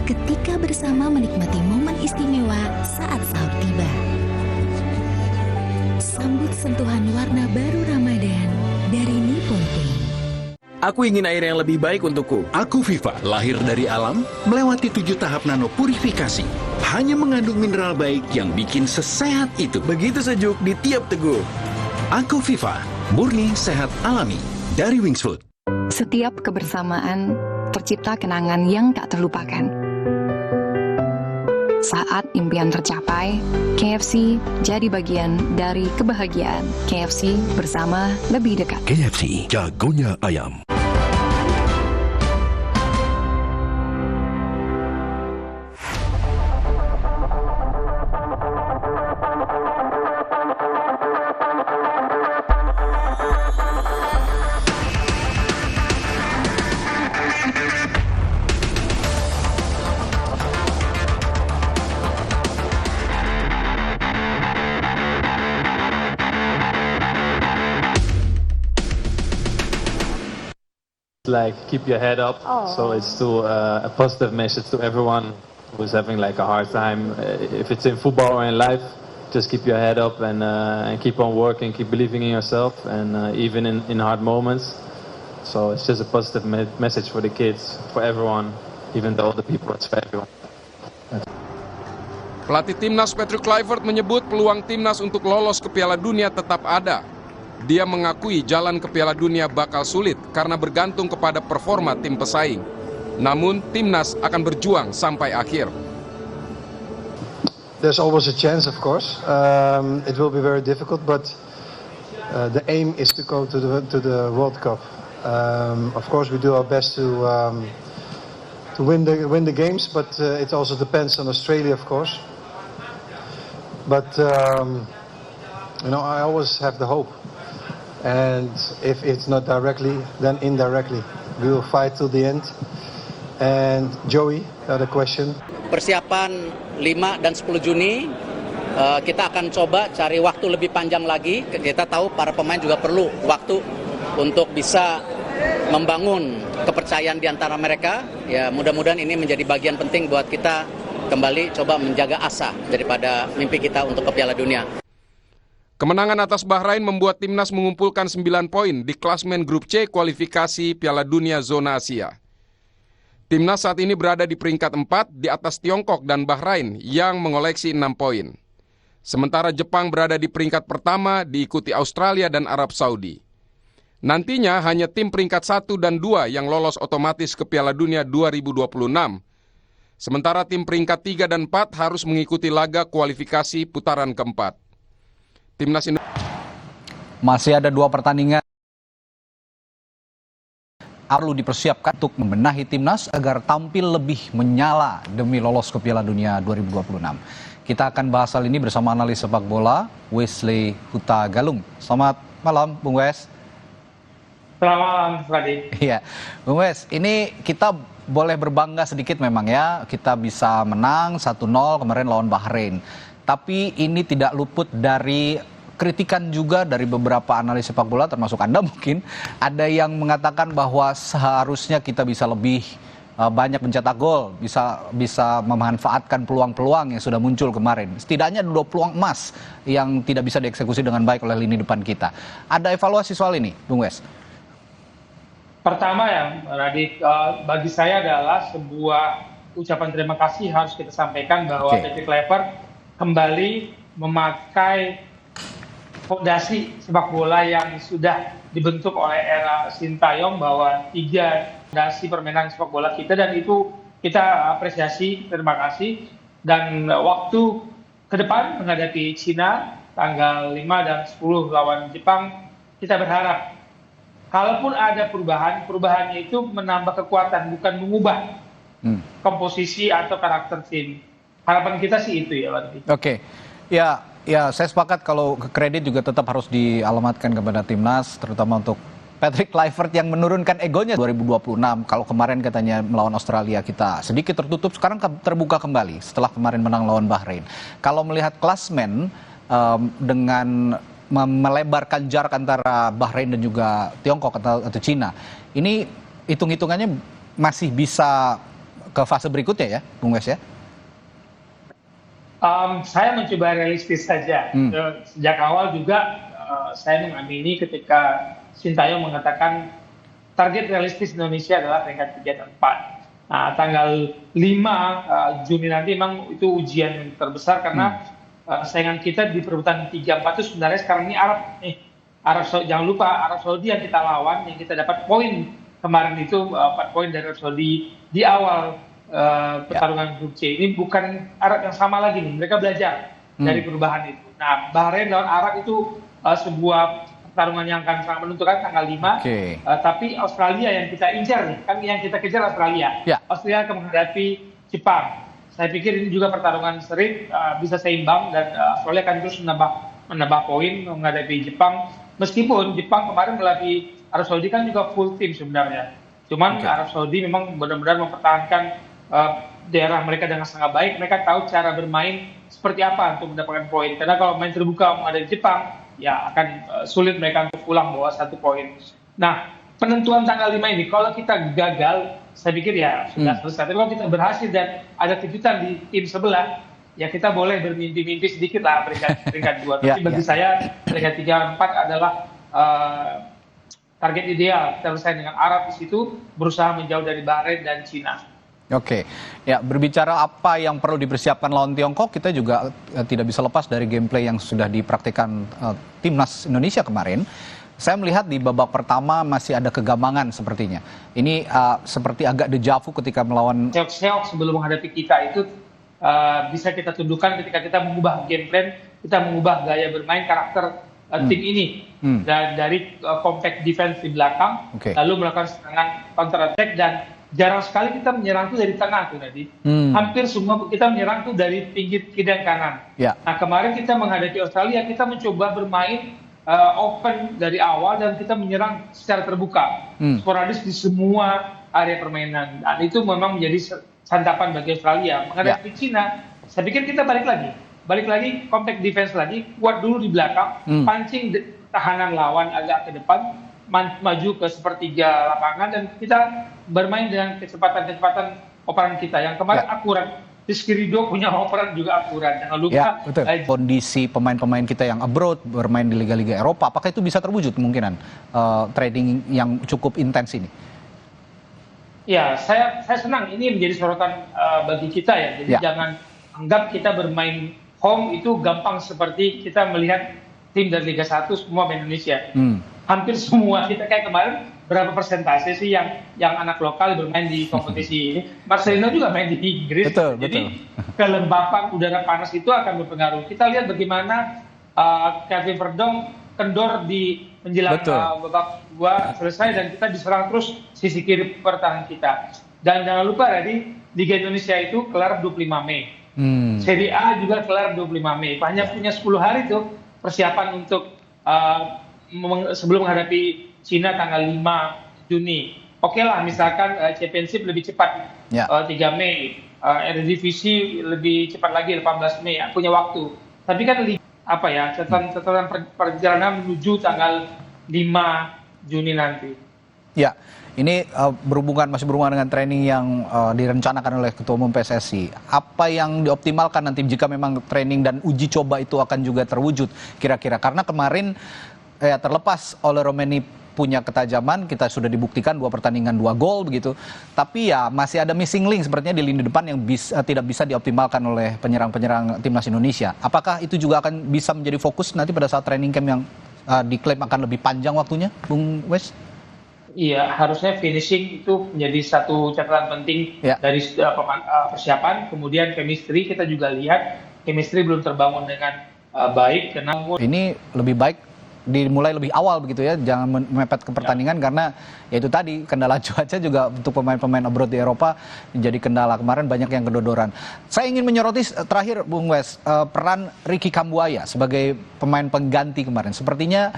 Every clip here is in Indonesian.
ketika bersama menikmati momen istimewa saat sahur tiba. Sambut sentuhan warna baru Ramadan dari Nippon Paint. Aku ingin air yang lebih baik untukku. Aku Viva, lahir dari alam, melewati 7 tahap nano purifikasi. Hanya mengandung mineral baik yang bikin sesehat itu. Begitu sejuk di tiap teguk. Aku Viva, murni sehat alami dari Wings Food. Setiap kebersamaan tercipta kenangan yang tak terlupakan. Saat impian tercapai, KFC jadi bagian dari kebahagiaan. KFC bersama lebih dekat. KFC, jagonya ayam. Like keep your head up. So it's to a positive message to everyone who's having like a hard time. If it's in football or in life, just keep your head up and keep on working, keep believing in yourself, and even in hard moments. So it's just a positive message for the kids, for everyone, even the older people. It's for everyone. Pelatih Timnas Patrick Kluivert menyebut peluang Timnas untuk lolos ke Piala Dunia tetap ada. Dia mengakui jalan ke Piala Dunia bakal sulit karena bergantung kepada performa tim pesaing. Namun, Timnas akan berjuang sampai akhir. There's always a chance, of course. It will be very difficult, but the aim is to go to the World Cup. Of course, we do our best to win the games, but it also depends on Australia, of course. But I always have the hope. And if it's not directly, then indirectly. We will fight till the end. And Joey, ada question. Persiapan 5 dan 10 Juni, kita akan coba cari waktu lebih panjang lagi. Kita tahu para pemain juga perlu waktu untuk bisa membangun kepercayaan di antara mereka. Ya, mudah-mudahan ini menjadi bagian penting buat kita kembali coba menjaga asa daripada mimpi kita untuk ke Piala Dunia. Kemenangan atas Bahrain membuat Timnas mengumpulkan 9 poin di klasmen grup C kualifikasi Piala Dunia Zona Asia. Timnas saat ini berada di peringkat 4 di atas Tiongkok dan Bahrain yang mengoleksi 6 poin. Sementara Jepang berada di peringkat pertama diikuti Australia dan Arab Saudi. Nantinya hanya tim peringkat 1 dan 2 yang lolos otomatis ke Piala Dunia 2026. Sementara tim peringkat 3 dan 4 harus mengikuti laga kualifikasi putaran keempat. Timnas masih ada 2 pertandingan perlu dipersiapkan untuk membenahi timnas agar tampil lebih menyala demi lolos ke Piala Dunia 2026. Kita akan bahas hal ini bersama analis sepak bola Wesley Huta Galung. Selamat malam, Bung Wes. Selamat malam, Radit. Iya, Bung Wes, ini kita boleh berbangga sedikit memang ya, kita bisa menang 1-0 kemarin lawan Bahrain. Tapi ini tidak luput dari kritikan juga dari beberapa analis sepak bola, termasuk Anda mungkin. Ada yang mengatakan bahwa seharusnya kita bisa lebih banyak mencetak gol, bisa memanfaatkan peluang-peluang yang sudah muncul kemarin. Setidaknya 2 peluang emas yang tidak bisa dieksekusi dengan baik oleh lini depan kita. Ada evaluasi soal ini, Bung Wes? Pertama ya, Radit, bagi saya adalah sebuah ucapan terima kasih harus kita sampaikan bahwa Patrick Kluivert kembali memakai fondasi sepak bola yang sudah dibentuk oleh era Sintayong, bahwa 3 fondasi permainan sepak bola kita, dan itu kita apresiasi, terima kasih. Dan waktu ke depan menghadapi Cina tanggal 5 dan 10 lawan Jepang, kita berharap kalaupun ada perubahannya itu menambah kekuatan, bukan mengubah komposisi atau karakter tim. Harapan kita sih itu ya, Pak. Oke. Ya, saya sepakat kalau kredit juga tetap harus dialamatkan kepada timnas, terutama untuk Patrick Kluivert yang menurunkan egonya 2026. Kalau kemarin katanya melawan Australia kita sedikit tertutup, sekarang terbuka kembali setelah kemarin menang lawan Bahrain. Kalau melihat klasmen dengan melebarkan jarak antara Bahrain dan juga Tiongkok atau Cina, ini hitung-hitungannya masih bisa ke fase berikutnya ya, Bung Wes ya? Saya mencoba realistis saja. Sejak awal juga saya mengamini ketika Sintayong mengatakan target realistis Indonesia adalah peringkat 3 dan 4. Nah, tanggal 5 Juni nanti memang itu ujian terbesar karena saingan kita di perebutan 3-4 itu sebenarnya sekarang ini Arab Saudi. Jangan lupa Arab Saudi yang kita lawan, yang kita dapat poin kemarin itu 4 poin dari Arab Saudi di awal pertarungan grup C. Ini bukan Arab yang sama lagi nih, mereka belajar dari perubahan itu. Nah, Bahrain lawan Arab itu sebuah pertarungan yang akan sangat menentukan tanggal 5. Tapi Australia yang kita incar nih, kan yang kita kejar Australia. Australia akan menghadapi Jepang. Saya pikir ini juga pertarungan seri, bisa seimbang dan Australia akan terus menambah poin menghadapi Jepang. Meskipun Jepang kemarin melatih Arab Saudi kan juga full tim sebenarnya. Cuman Arab Saudi memang benar-benar mempertahankan daerah mereka dengan sangat baik. Mereka tahu cara bermain seperti apa untuk mendapatkan poin. Karena kalau main terbuka menghadapi Jepang, ya akan sulit mereka untuk pulang bawa 1 poin. Nah, penentuan tanggal 5 ini, kalau kita gagal, saya pikir ya sudah selesai. Tapi kalau kita berhasil dan ada kejutan di tim sebelah, ya kita boleh bermimpi-mimpi sedikit lah peringkat 2. Tapi bagi saya peringkat 3-4 adalah target ideal. Kita bersaing dengan Arab di situ, berusaha menjauh dari Bahrain dan Cina. Oke, ya berbicara apa yang perlu dipersiapkan lawan Tiongkok, kita juga tidak bisa lepas dari gameplay yang sudah dipraktikkan timnas Indonesia kemarin. Saya melihat di babak pertama masih ada kegambangan sepertinya. Ini seperti agak dejavu ketika melawan Seok-seok sebelum menghadapi kita itu bisa kita tundukkan ketika kita mengubah game plan, kita mengubah gaya bermain karakter tim ini. Dan dari compact defense di belakang, lalu melakukan serangan counter attack dan jarang sekali kita menyerang tuh dari tengah tuh tadi. Hampir semua kita menyerang tuh dari pinggir kiri dan kanan. Nah, kemarin kita menghadapi Australia, kita mencoba bermain open dari awal dan kita menyerang secara terbuka, sporadis di semua area permainan. Dan itu memang menjadi santapan bagi Australia. Menghadapi Cina, saya pikir kita balik lagi compact defense lagi, kuat dulu di belakang, pancing tahanan lawan agak ke depan, maju ke sepertiga lapangan dan kita bermain dengan kecepatan operan kita yang kemarin akurat. Rizky Ridho punya operan juga akurat. Jangan lupa kondisi pemain-pemain kita yang abroad bermain di liga-liga Eropa, apakah itu bisa terwujud kemungkinan training yang cukup intens ini? Ya, saya senang ini menjadi sorotan bagi kita ya. Jadi jangan anggap kita bermain home itu gampang seperti kita melihat tim dari Liga 1 semua main Indonesia. Hampir semua kita kayak kemarin berapa persentase sih yang anak lokal bermain di kompetisi ini. Marcelino juga main di Inggris. Jadi kelembapan udara panas itu akan berpengaruh. Kita lihat bagaimana Kevin Verdong kendor di menjelang babak 2 selesai dan kita diserang terus sisi kiri pertahanan kita. Dan jangan lupa tadi Liga Indonesia itu kelar 25 Mei. Serie A juga kelar 25 Mei. Hanya punya 10 hari tuh persiapan untuk sebelum menghadapi Cina tanggal 5 Juni. Oke lah, misalkan Championship lebih cepat 3 Mei, Eredivisie lebih cepat lagi 18 Mei, punya waktu. Tapi kan catatan perjalanan menuju tanggal 5 Juni nanti. Ya, ini masih berhubungan dengan training yang direncanakan oleh Ketua Umum PSSI. Apa yang dioptimalkan nanti jika memang training dan uji coba itu akan juga terwujud kira-kira? Karena kemarin terlepas oleh Romeni punya ketajaman, kita sudah dibuktikan 2 pertandingan 2 gol begitu. Tapi ya masih ada missing link sepertinya di lini depan yang tidak bisa dioptimalkan oleh penyerang-penyerang timnas Indonesia. Apakah itu juga akan bisa menjadi fokus nanti pada saat training camp yang diklaim akan lebih panjang waktunya, Bung Wes? Iya, harusnya finishing itu menjadi satu catatan penting dari persiapan. Kemudian chemistry, kita juga lihat chemistry belum terbangun dengan baik. Ini lebih baik dimulai lebih awal begitu ya, jangan mepet ke pertandingan karena ya itu tadi kendala cuaca juga untuk pemain-pemain abroad di Eropa menjadi kendala. Kemarin banyak yang kedodoran. Saya ingin menyoroti terakhir Bung Wes, peran Ricky Kambuaya sebagai pemain pengganti kemarin. Sepertinya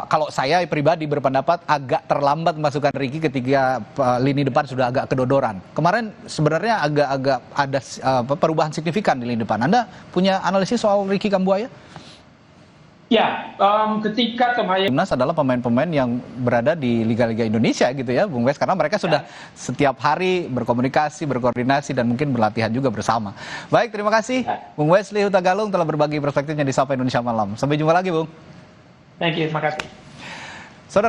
kalau saya pribadi berpendapat agak terlambat masukkan Ricky ketika lini depan sudah agak kedodoran. Kemarin sebenarnya agak ada perubahan signifikan di lini depan. Anda punya analisis soal Ricky Kambuaya? Ya, ketika Tom Haye Timnas adalah pemain-pemain yang berada di liga-liga Indonesia gitu ya, Bung Wes, karena mereka sudah setiap hari berkomunikasi, berkoordinasi, dan mungkin berlatihan juga bersama. Baik, terima kasih Bung Wesley Huta Galung telah berbagi perspektifnya di Sapa Indonesia Malam. Sampai jumpa lagi, Bung. Thank you, terima kasih. Saudara,